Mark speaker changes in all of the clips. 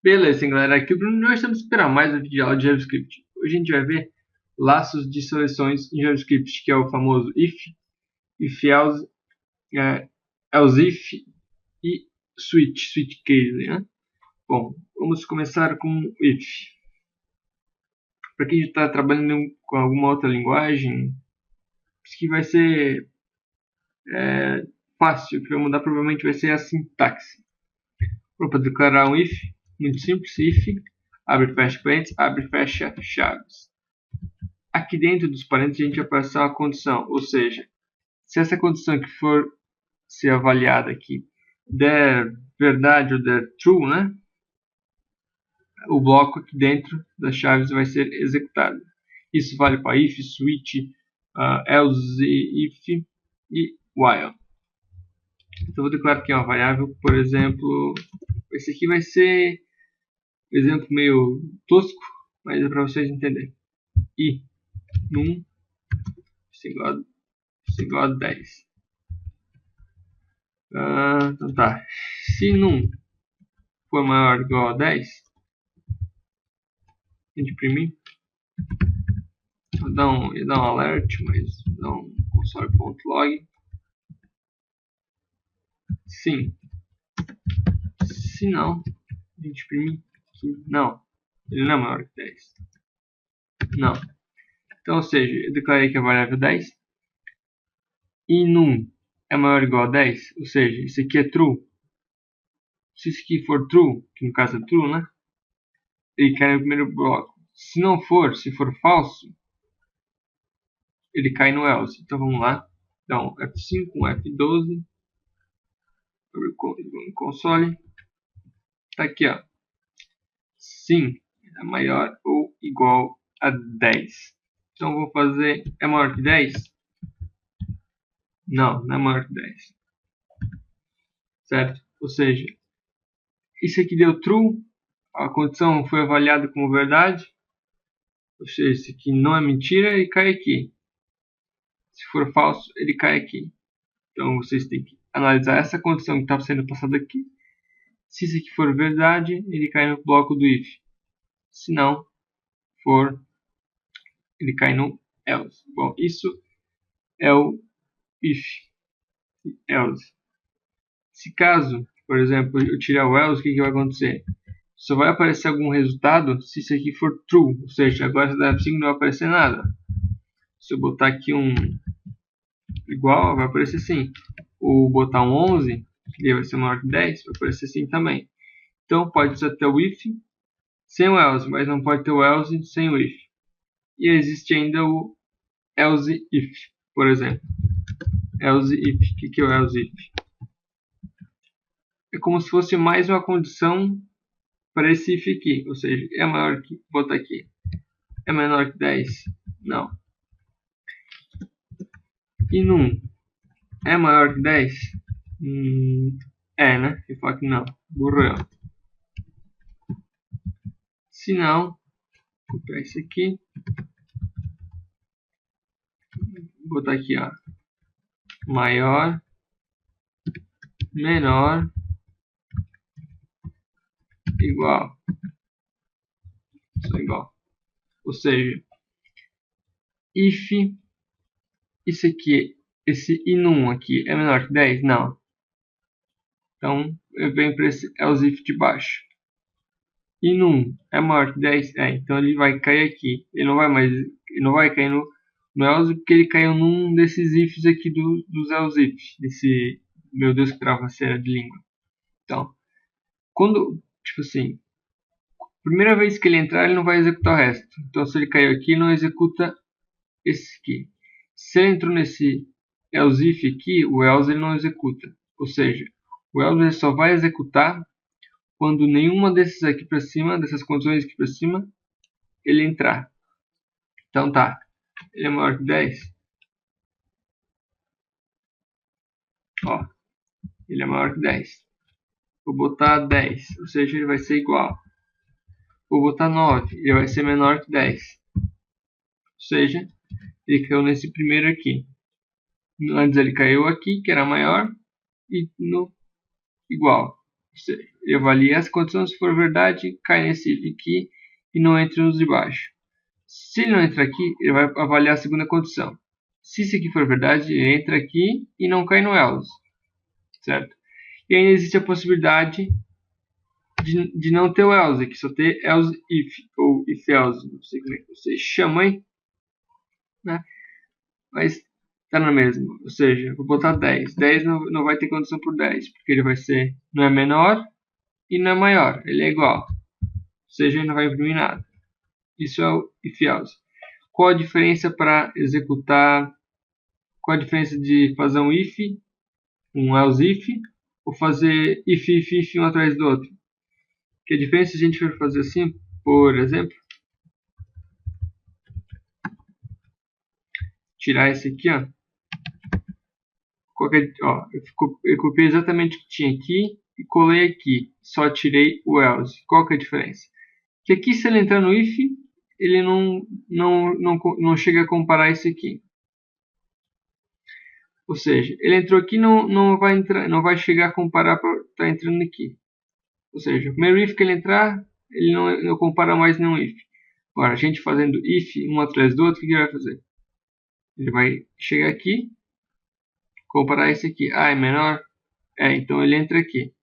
Speaker 1: Beleza, hein, galera, aqui o Bruno, nós estamos esperando mais um vídeo de aula de JavaScript. Hoje a gente vai ver laços de seleções em JavaScript, que é o famoso if else, else if e switch case, né? Bom, vamos começar com if. Para quem está trabalhando com alguma outra linguagem, isso que vai ser fácil, o que vai mudar provavelmente vai ser a sintaxe. Para declarar um if, muito simples, if, abre e fecha parênteses, abre e fecha chaves. Aqui dentro dos parênteses a gente vai passar uma condição, ou seja, se essa condição que for ser avaliada aqui der verdade ou der true, né, o bloco aqui dentro das chaves vai ser executado. Isso vale para if, switch, else, if e while. Então vou declarar aqui uma variável, por exemplo, esse aqui vai ser um exemplo meio tosco, mas é para vocês entenderem. I num igual a 10. Então tá. Se num for maior ou igual a 10, a gente imprimir. Vou dar um alert, mas dar um console.log. Sim. Se não, a gente imprimir. Não. Ele não é maior que 10. Não. Então, ou seja, eu declarei que a variável é 10. E num é maior ou igual a 10, ou seja, isso aqui é true. Se isso aqui for true, que no caso é true, né? Ele cai no primeiro bloco. Se não for, se for falso, ele cai no else. Então vamos lá. Então F5, F12. Abrir o console. Tá aqui, ó. Sim, é maior ou igual a 10. Então vou fazer. É maior que 10? Não, não é maior que 10. Certo? Ou seja, isso aqui deu true. A condição foi avaliada como verdade. Ou seja, isso aqui não é mentira e cai aqui. Se for falso, ele cai aqui. Então vocês têm que analisar essa condição que está sendo passada aqui. Se isso aqui for verdade, ele cai no bloco do if. Se não for, ele cai no else. Bom, isso é o if, else. Se caso, por exemplo, eu tirar o else, o que vai acontecer? Só vai aparecer algum resultado se isso aqui for true, ou seja, agora da F5 não vai aparecer nada. Se eu botar aqui um igual, vai aparecer sim. Ou botar um 11, que vai ser maior que 10, vai aparecer sim também. Então pode ser até o if sem o else, mas não pode ter o else sem o if. E existe ainda o else if, por exemplo. Else if, o que é o else if? É como se fosse mais uma condição para esse if aqui, ou seja, é maior que, vou botar aqui, é menor que 10? Não. E num é maior que 10? É, né? Eu falo que não, burro eu. Se não, vou copiar isso aqui, vou botar aqui, ó, maior, menor, igual, só igual. Ou seja, if isso aqui, esse inum aqui é menor que 10? Não. Então eu venho para esse else if de baixo. Inum é maior que 10? É, então ele vai cair aqui. Ele não vai cair no else porque ele caiu num desses ifs aqui dos else ifs. Desse, meu Deus, que travasseira de língua. Então, quando, tipo assim, primeira vez que ele entrar, ele não vai executar o resto. Então, se ele caiu aqui, ele não executa esse aqui. Se ele entrou nesse else if aqui, o else ele não executa. Ou seja, o else ele só vai executar quando nenhuma desses aqui para cima, dessas condições aqui para cima, ele entrar. Então tá, ele é maior que 10. Ó, ele é maior que 10. Vou botar 10, ou seja, ele vai ser igual. Vou botar 9, ele vai ser menor que 10. Ou seja, ele caiu nesse primeiro aqui. Antes ele caiu aqui, que era maior, e no igual. Ou seja, ele avalia essa condição. Se for verdade, cai nesse if aqui e não entra nos de baixo. Se ele não entrar aqui, ele vai avaliar a segunda condição. Se isso aqui for verdade, ele entra aqui e não cai no else, certo? E ainda existe a possibilidade de não ter o else, que só ter else if, ou if else, não sei como é que vocês chamam aí, né? Mas tá na mesma, ou seja, vou botar 10. 10 não vai ter condição por 10, porque ele vai ser, não é menor e não é maior, ele é igual, ou seja, ele não vai imprimir nada. Isso é o if else. Qual a diferença para executar? Qual a diferença de fazer um if, um else if, ou fazer if um atrás do outro? Que a diferença se a gente for fazer assim, por exemplo, tirar esse aqui, ó. Eu copiei exatamente o que tinha aqui e colei aqui. Só tirei o else. Qual que é a diferença? Que aqui, se ele entrar no if, ele não chega a comparar isso aqui. Ou seja, ele entrou aqui, não vai chegar a comparar para estar entrando aqui. Ou seja, o primeiro if que ele entrar, ele não compara mais nenhum if. Agora, a gente fazendo if um atrás do outro, o que ele vai fazer? Ele vai chegar aqui, comparar esse aqui. Ah, é menor? É, então ele entra aqui.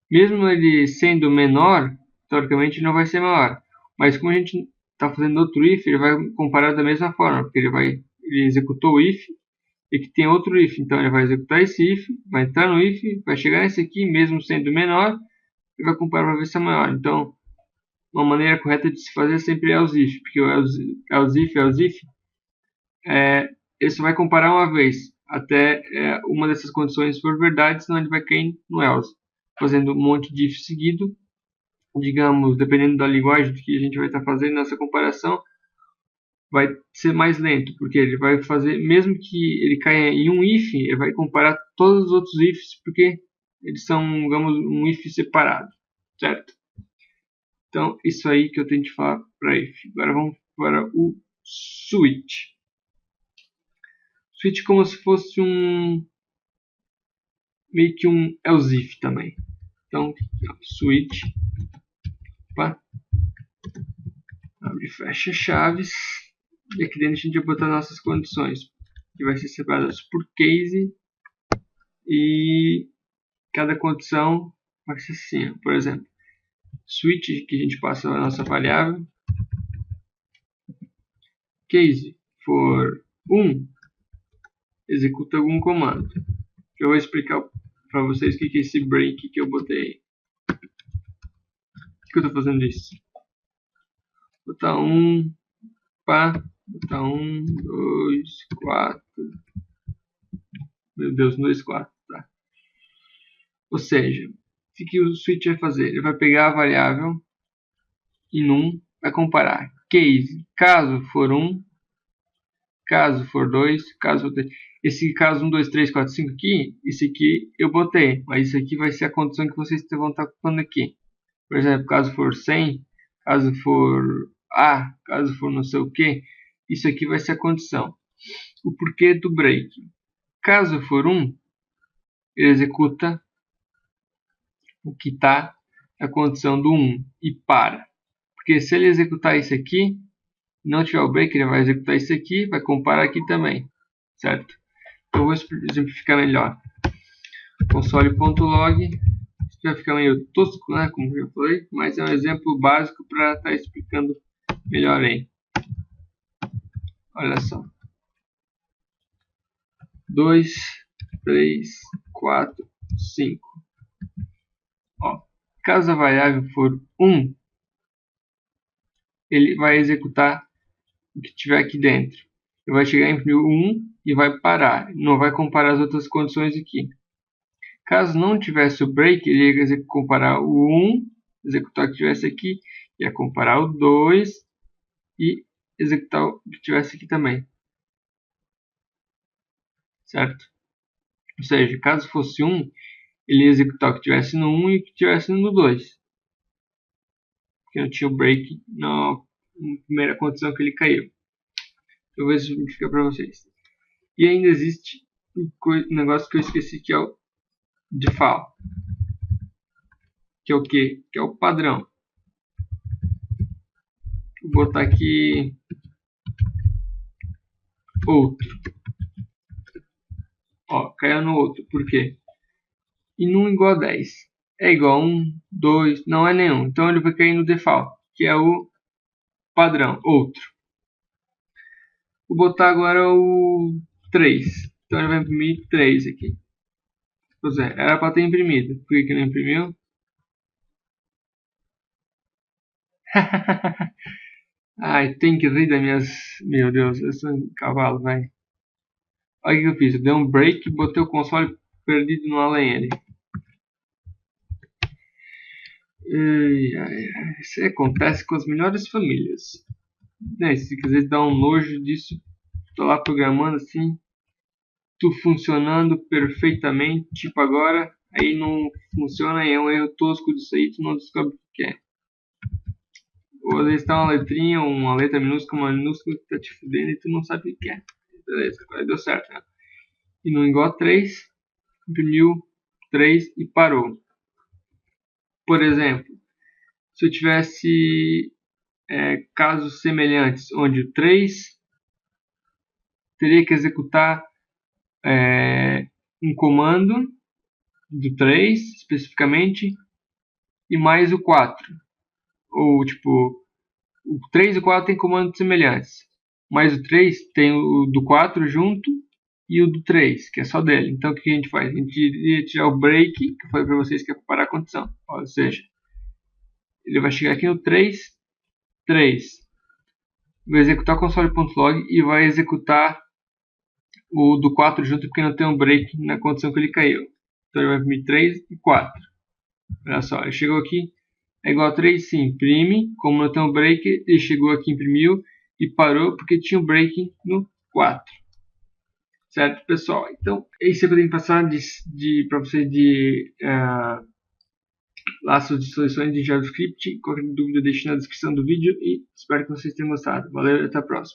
Speaker 1: Mesmo ele sendo menor, teoricamente não vai ser maior. Mas como a gente está fazendo outro if, ele vai comparar da mesma forma. Porque ele executou o if e que tem outro if. Então ele vai executar esse if, vai entrar no if, vai chegar nesse aqui, mesmo sendo menor, e vai comparar para ver se é maior. Então, uma maneira correta de se fazer sempre é else if, porque o else if, ele só vai comparar uma vez, até uma dessas condições for verdade, senão ele vai cair no else, fazendo um monte de if seguido. Digamos, dependendo da linguagem que a gente vai estar fazendo nessa comparação, vai ser mais lento, porque ele vai fazer, mesmo que ele caia em um if, ele vai comparar todos os outros ifs, porque eles são, digamos, um if separado, certo? Então, isso aí que eu tenho que falar para if. Agora vamos para o switch. Switch como se fosse meio que um else if também. Então, switch, opa, abre e fecha chaves, e aqui dentro a gente vai botar nossas condições, que vai ser separadas por case, e cada condição vai ser assim, por exemplo, switch, que a gente passa a nossa variável, case for 1, executa algum comando. Eu vou explicar para vocês o que é esse break que eu botei. Por que eu estou fazendo isso? Botar 1, pá, botar 1, 2, 4. Meu Deus, 2, 4, tá. Ou seja, o que o switch vai fazer? Ele vai pegar a variável e num vai comparar case, caso for 1, caso for 2, caso for 3. Esse caso 1, 2, 3, 4, 5 aqui, esse aqui eu botei, mas isso aqui vai ser a condição que vocês vão estar colocando aqui. Por exemplo, caso for 100, caso for A, caso for não sei o que, isso aqui vai ser a condição. O porquê do break. Caso for 1, ele executa o que está na condição do 1 e para. Porque se ele executar isso aqui, não tiver o break, ele vai executar isso aqui, vai comparar aqui também, certo? Eu vou exemplificar melhor. Console.log, isso vai ficar meio tosco, né, como eu falei, mas é um exemplo básico para estar explicando melhor aí. Olha só. 2, 3, 4, 5. Ó, caso a variável for 1, ele vai executar o que tiver aqui dentro. Ele vai chegar em 1 e vai parar. Não vai comparar as outras condições aqui. Caso não tivesse o break, ele ia comparar o 1, executar o que tivesse aqui, ia comparar o 2 e executar o que tivesse aqui também. Certo? Ou seja, caso fosse 1, ele ia executar o que tivesse no 1 e o que tivesse no 2. Porque não tinha o break na primeira condição que ele caiu. Eu vou explicar para vocês. E ainda existe um negócio que eu esqueci, que é o default. que é o quê? Que é o padrão. Vou botar aqui outro. Ó, caiu no outro. Por quê? E num igual a 10. É igual a 1, 2, não é nenhum. Então ele vai cair no default, que é o padrão, outro. Vou botar agora o 3. Então ele vai imprimir 3 aqui. Pois é, era para ter imprimido. Por que não imprimiu? Ai, tem que rir das minhas... Meu Deus, eu sou um cavalo, vai. Olha o que eu fiz. Eu dei um break e botei o console perdido no além. Isso acontece com as melhores famílias. Se quiser dar um nojo disso, tô lá programando assim, tudo funcionando perfeitamente, tipo agora, aí não funciona, é um erro tosco disso aí, tu não descobre o que é. Ou às vezes tá uma letrinha, uma letra minúscula, uma minúscula que tá te fudendo e tu não sabe o que é. Beleza, agora deu certo, né? E no igual a 3, imprimiu 3 e parou. Por exemplo, se eu tivesse casos semelhantes, onde o 3 teria que executar um comando do 3 especificamente e mais o 4. Ou tipo, o 3 e o 4 tem comandos semelhantes, mas o 3 tem o do 4 junto e o do 3, que é só dele. Então o que a gente faz? A gente iria tirar o break, que eu falei para vocês que é para parar a condição. Ou seja, ele vai chegar aqui no 3, vai executar o console.log e vai executar o do 4 junto, porque não tem um break na condição que ele caiu. Então ele vai imprimir 3 e 4. Olha só, ele chegou aqui, é igual a 3, sim, imprime. Como não tem um break, ele chegou aqui, imprimiu e parou porque tinha um break no 4. Certo, pessoal? Então, é isso que eu tenho que passar para vocês de laços de soluções de JavaScript. Qualquer dúvida, deixe na descrição do vídeo e espero que vocês tenham gostado. Valeu e até a próxima.